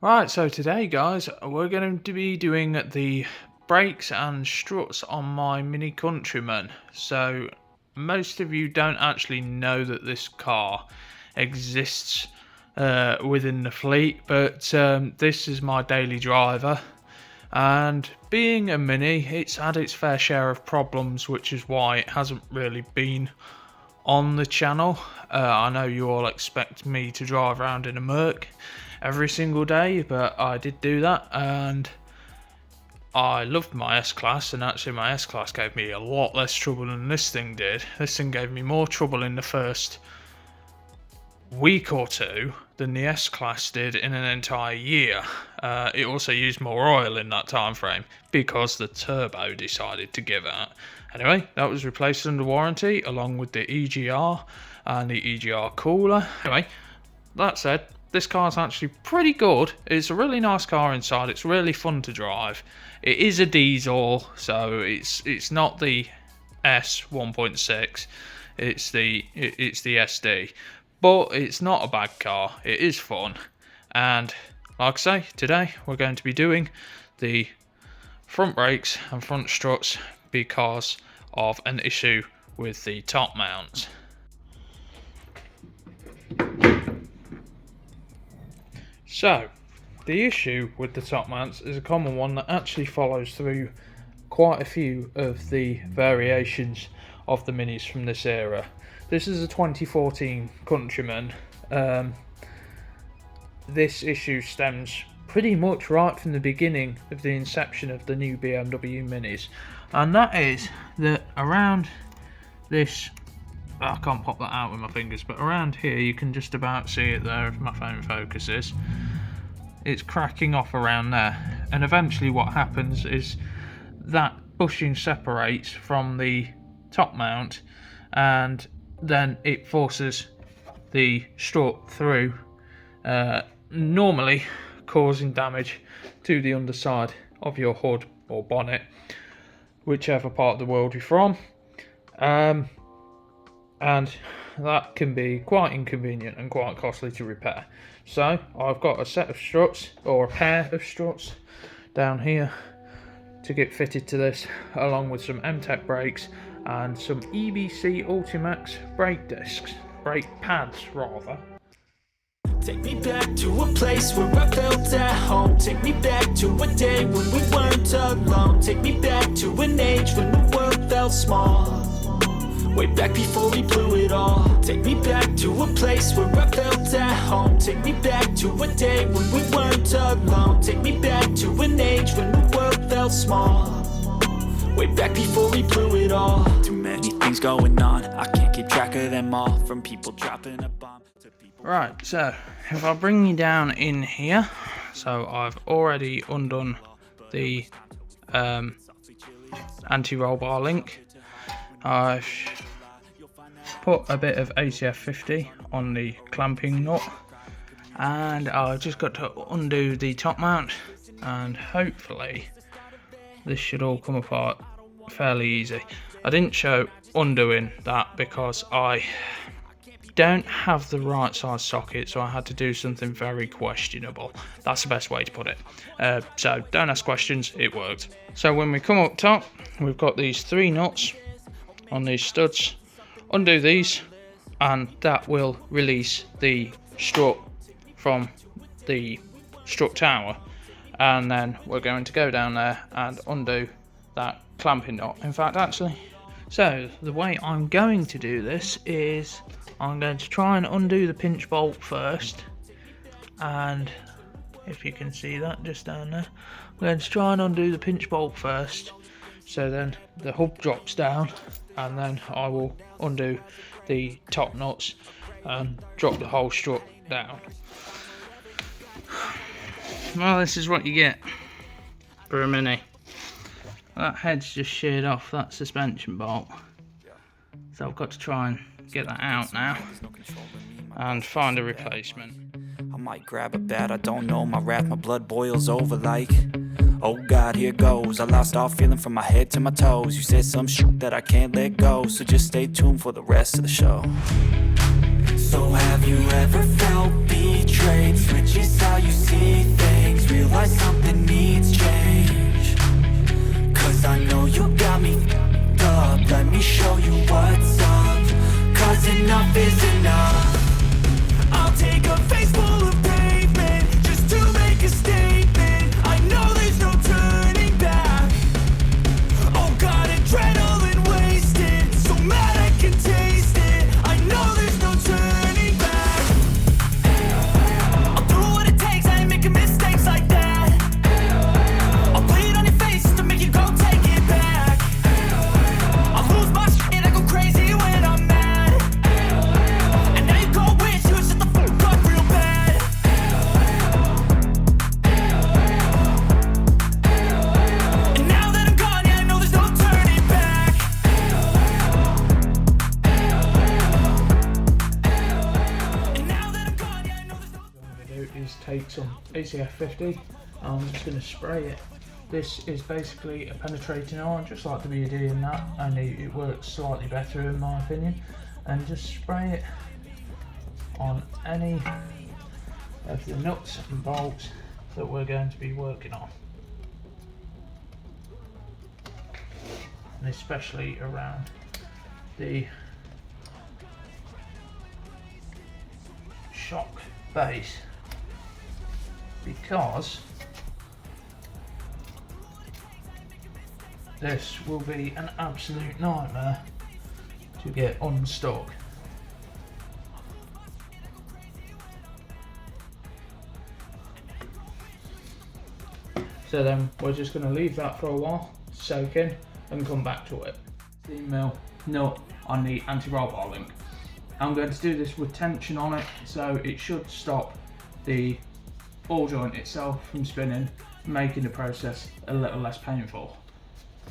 Right, so today guys, we're going to be doing the brakes and struts on my Mini Countryman. So most of you don't actually know that this car exists within the fleet, but this is my daily driver. And being a Mini, it's had its fair share of problems, which is why it hasn't really been on the channel. I know you all expect me to drive around in a Merc every single day, but I did do that, and I loved my S-Class, and actually my S-Class gave me a lot less trouble than this thing did. This thing gave me more trouble in the first week or two than the S-Class did in an entire year. It also used more oil in that time frame because the turbo decided to give out. Anyway, that was replaced under warranty along with the EGR and the EGR cooler. Anyway, that said, this car's actually pretty good. It's a really nice car inside. It's really fun to drive. It is a diesel, so it's not the S 1.6. It's the SD. But it's not a bad car. It is fun. And like I say, today we're going to be doing the front brakes and front struts because of an issue with the top mounts. So, the issue with the top mounts is a common one that actually follows through quite a few of the variations of the Minis from this era. This is a 2014 Countryman. This issue stems pretty much right from the beginning of the inception of the new BMW Minis. And that is that around this, I can't pop that out with my fingers, but around here you can just about see it there if my phone focuses. It's cracking off around there, and eventually what happens is that bushing separates from the top mount, and then it forces the strut through, normally causing damage to the underside of your hood or bonnet, whichever part of the world you're from. And that can be quite inconvenient and quite costly to repair. So I've got a set of struts, or a pair of struts, down here to get fitted to this, along with some M-Tech brakes and some EBC Ultimax brake discs, brake pads rather. Take me back to a place where I felt at home. Take me back to a day when we weren't alone. Take me back to an age when the world felt small, way back before we blew it all. Take me back to a place where I felt at home. Take me back to a day when we weren't alone. Take me back to an age when the world felt small, way back before we blew it all. Too many things going on, I can't keep track of them all. From people dropping a bomb to people... Right, so if I bring you down in here, so I've already undone the anti-roll bar link. I've put a bit of ACF 50 on the clamping nut, and I've just got to undo the top mount, and hopefully this should all come apart fairly easy. I didn't show undoing that because I don't have the right size socket, so I had to do something very questionable. That's the best way to put it. So don't ask questions, it worked. So when we come up top, we've got these three nuts on these studs. Undo these, and that will release the strut from the strut tower, and then we're going to go down there and undo that clamping knot. In fact, actually, so the way I'm going to do this is I'm going to try and undo the pinch bolt first, and if you can see that just down there, I'm going to try and undo the pinch bolt first, so then the hub drops down, and then I will undo the top nuts and drop the whole strut down. Well, this is what you get for a Mini. That head's just sheared off that suspension bolt, so I've got to try and get that out now and find a replacement. I might grab a bat, I don't know, my wrath, my blood boils over like, oh God, here goes. I lost all feeling from my head to my toes. You said some shit that I can't let go, so just stay tuned for the rest of the show. So have you ever felt betrayed? Switches how you see things. PCF 50. I'm just going to spray it. This is basically a penetrating iron, just like the BD and that, only it works slightly better in my opinion. And just spray it on any of the nuts and bolts that we're going to be working on, and especially around the shock base, because this will be an absolute nightmare to get unstuck. So then we're just going to leave that for a while, soak in, and come back to it. 16mm nut on the anti-roll bar link. I'm going to do this with tension on it, so it should stop the ball joint itself from spinning, making the process a little less painful.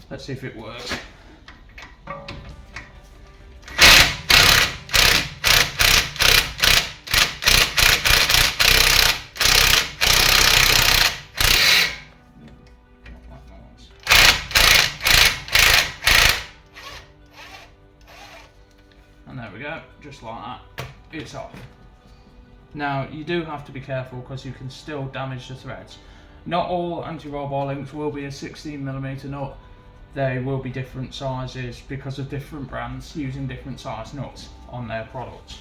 Let's see if it works. And there we go, just like that, it's off. Now you do have to be careful because you can still damage the threads. Not all anti-roll bar links will be a 16mm nut. They will be different sizes because of different brands using different size nuts on their products.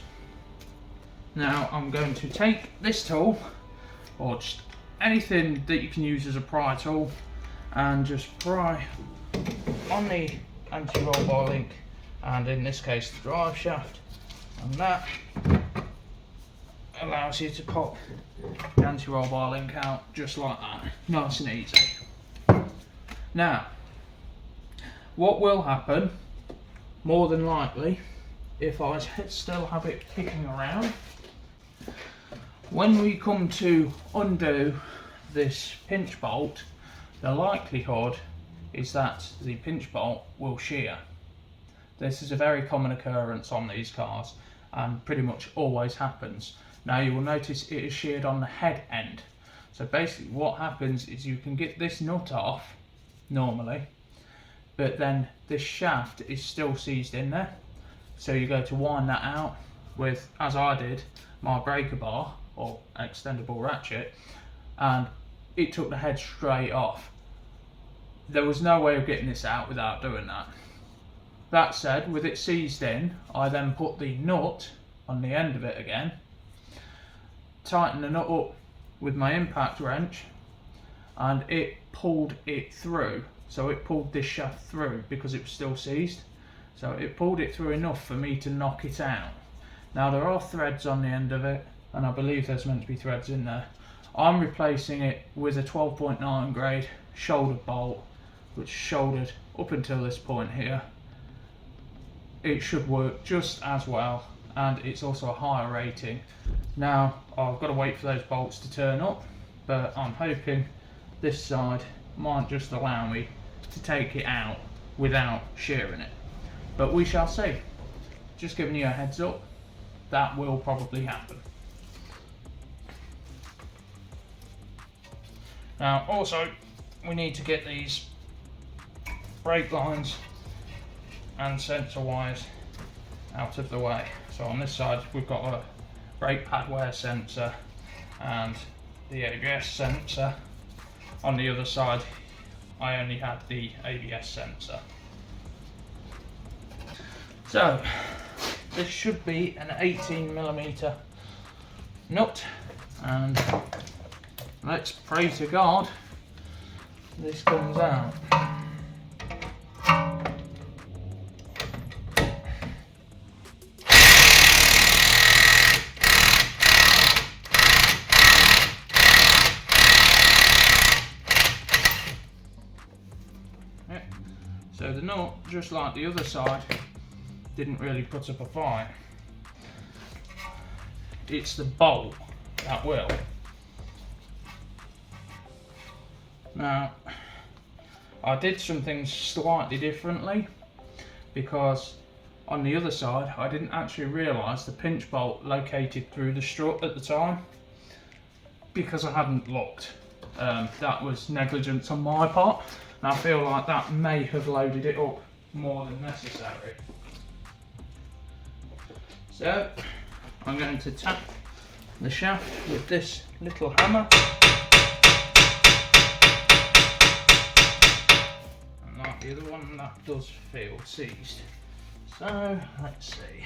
Now I'm going to take this tool, or just anything that you can use as a pry tool, and just pry on the anti-roll bar link, and in this case the drive shaft, and that allows you to pop the anti-roll bar link out just like that, nice and easy. Now what will happen, more than likely, if I still have it kicking around, when we come to undo this pinch bolt, the likelihood is that the pinch bolt will shear. This is a very common occurrence on these cars and pretty much always happens. Now you will notice it is sheared on the head end. So basically what happens is you can get this nut off normally, but then this shaft is still seized in there. So you go to wind that out with, as I did, my breaker bar or extendable ratchet, and it took the head straight off. There was no way of getting this out without doing that. That said, with it seized in, I then put the nut on the end of it again, tighten the nut up with my impact wrench, and it pulled it through. So it pulled this shaft through because it was still seized. So it pulled it through enough for me to knock it out. Now there are threads on the end of it, and I believe there's meant to be threads in there. I'm replacing it with a 12.9 grade shoulder bolt, which shouldered up until this point here. It should work just as well, and it's also a higher rating. Now I've got to wait for those bolts to turn up, but I'm hoping this side might just allow me to take it out without shearing it, but we shall see. Just giving you a heads up, that will probably happen. Now also we need to get these brake lines and sensor wires out of the way. So on this side we've got a brake pad wear sensor and the ABS sensor. On the other side I only had the ABS sensor. So this should be an 18mm nut, and let's pray to God this comes out. So the nut, just like the other side, didn't really put up a fight. It's the bolt that will. Now, I did some things slightly differently, because on the other side I didn't actually realise the pinch bolt located through the strut at the time. because I hadn't looked. That was negligence on my part, and I feel like that may have loaded it up more than necessary. So I'm going to tap the shaft with this little hammer, and like the other one, that does feel seized. So let's see.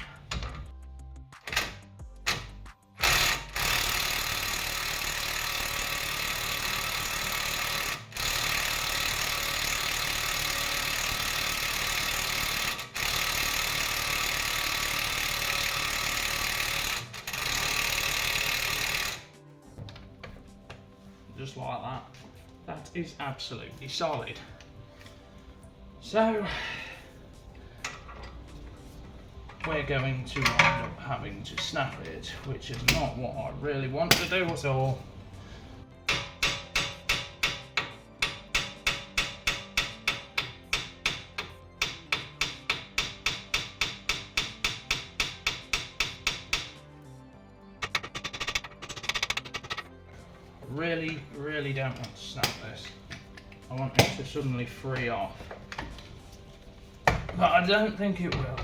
Just like that. That is absolutely solid. So we're going to end up having to snap it, which is not what I really want to do at all. Really don't want to snap this. I want it to suddenly free off, but I don't think it will.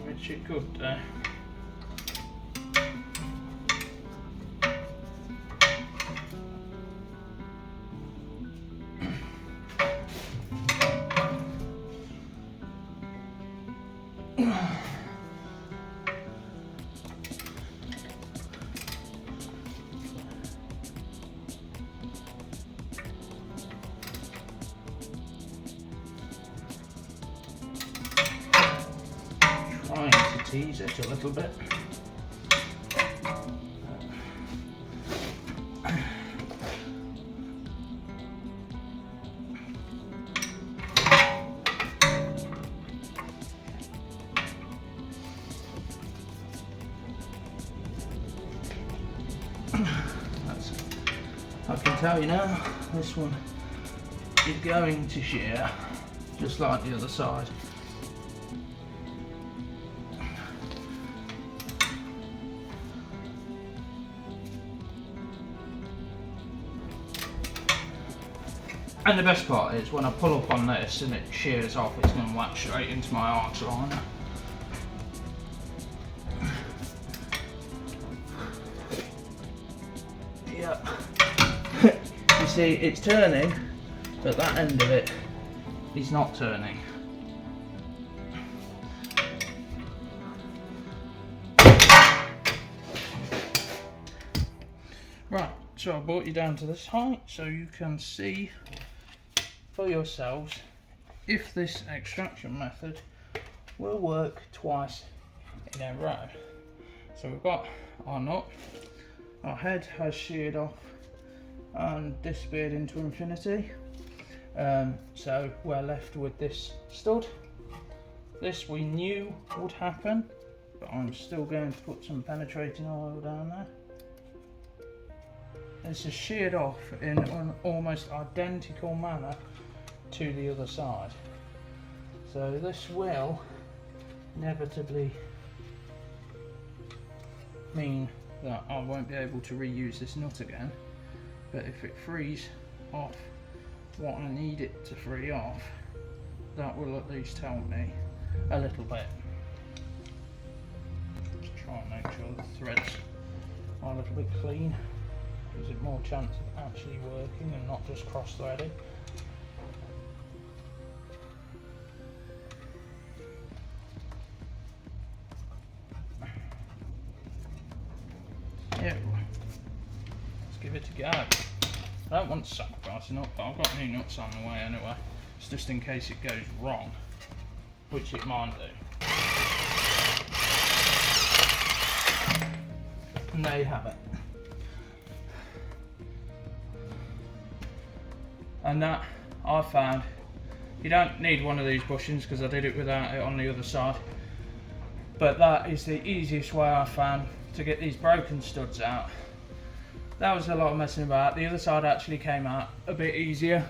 Which it could do. Trying to tease it a little bit. I can tell you now, this one is going to shear just like the other side. And the best part is when I pull up on this and it shears off, it's going to whack straight into my arch liner. Yep. You see, it's turning, but that end of it is not turning. Right, so I brought you down to this height so you can see for yourselves if this extraction method will work twice in a row. So we've got our nut, our head has sheared off and disappeared into infinity. So we're left with this stud. This we knew would happen, but I'm still going to put some penetrating oil down there. This is sheared off in an almost identical manner to the other side. So this will inevitably mean that I won't be able to reuse this nut again, but if it frees off what I need it to free off, that will at least help me a little bit. Just try and make sure the threads are a little bit clean. Gives it more chance of actually working and not just cross-threading. Yeah, let's give it a go. I don't want to sacrifice a nut, but I've got new nuts on the way anyway. It's just in case it goes wrong, which it might do. And there you have it. And that, I found, you don't need one of these bushings because I did it without it on the other side, but that is the easiest way I found to get these broken studs out. That was a lot of messing about. The other side actually came out a bit easier,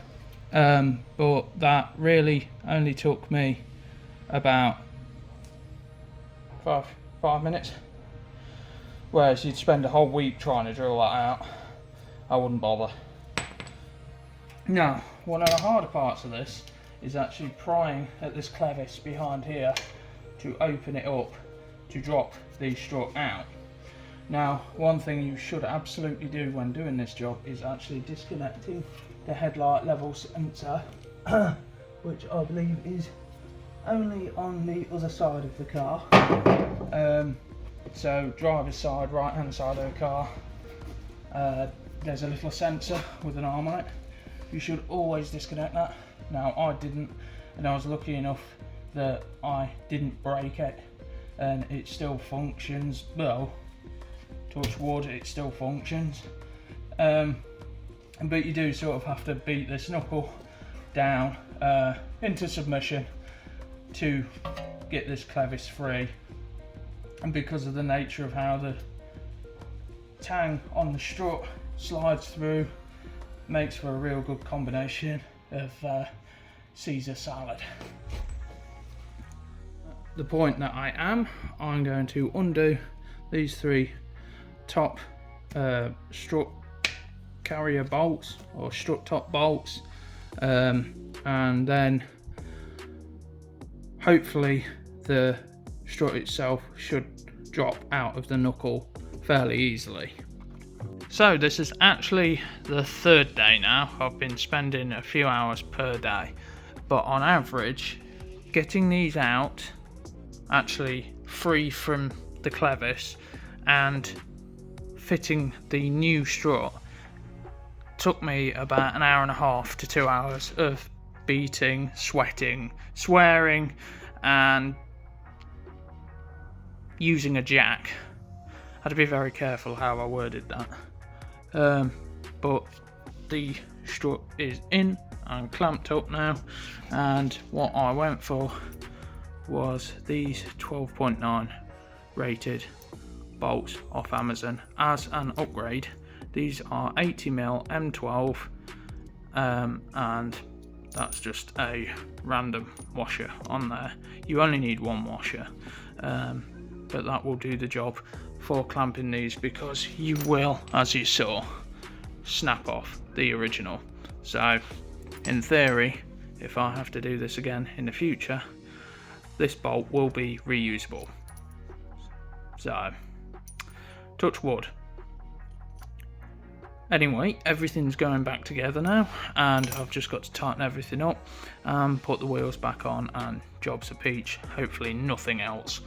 but that really only took me about five minutes. Whereas you'd spend a whole week trying to drill that out. I wouldn't bother. Now, one of the harder parts of this is actually prying at this clevis behind here to open it up to drop the strut out. Now, one thing you should absolutely do when doing this job is actually disconnecting the headlight level sensor, which I believe is only on the other side of the car. So driver's side, right hand side of the car, there's a little sensor with an arm on it. You should always disconnect that. Now I didn't, and I was lucky enough that I didn't break it, and it still functions. Well, touch wood, it still functions. But you do sort of have to beat this knuckle down into submission to get this clevis free. And because of the nature of how the tang on the strut slides through, makes for a real good combination of Caesar salad. The point that I'm going to undo these three top strut carrier bolts, or strut top bolts, and then hopefully the strut itself should drop out of the knuckle fairly easily. So this is actually the third day now. I've been spending a few hours per day, but on average getting these out actually free from the clevis and fitting the new strut took me about an hour and a half to 2 hours of beating, sweating, swearing and using a jack. I had to be very careful how I worded that. But the strut is in and clamped up now, and what I went for was these 12.9 rated bolts off Amazon as an upgrade. These are 80mm M12, and that's just a random washer on there. You only need one washer, but that will do the job for clamping these, because you will, as you saw, snap off the original. So in theory, if I have to do this again in the future, this bolt will be reusable. So touch wood. Anyway, everything's going back together now, and I've just got to tighten everything up and put the wheels back on, and job's a peach. Hopefully nothing else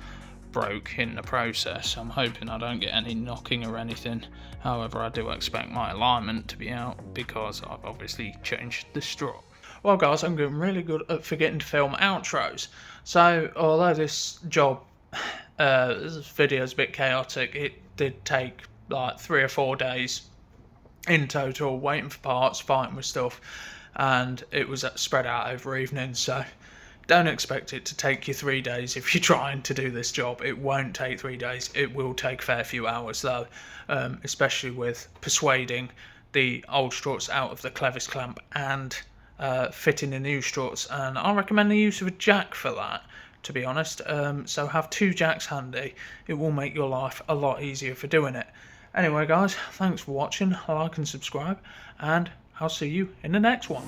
broke in the process. I'm hoping I don't get any knocking or anything. However, I do expect my alignment to be out because I've obviously changed the strut. Well guys, I'm getting really good at forgetting to film outros. So although this job, this video is a bit chaotic, it did take like 3 or 4 days in total, waiting for parts, fighting with stuff, and it was spread out over evenings. So don't expect it to take you 3 days if you're trying to do this job. It won't take 3 days. It will take a fair few hours though, especially with persuading the old struts out of the clevis clamp and fitting the new struts. And I recommend the use of a jack for that, to be honest. So have 2 jacks handy. It will make your life a lot easier for doing it. Anyway guys, thanks for watching. Like and subscribe, and I'll see you in the next one.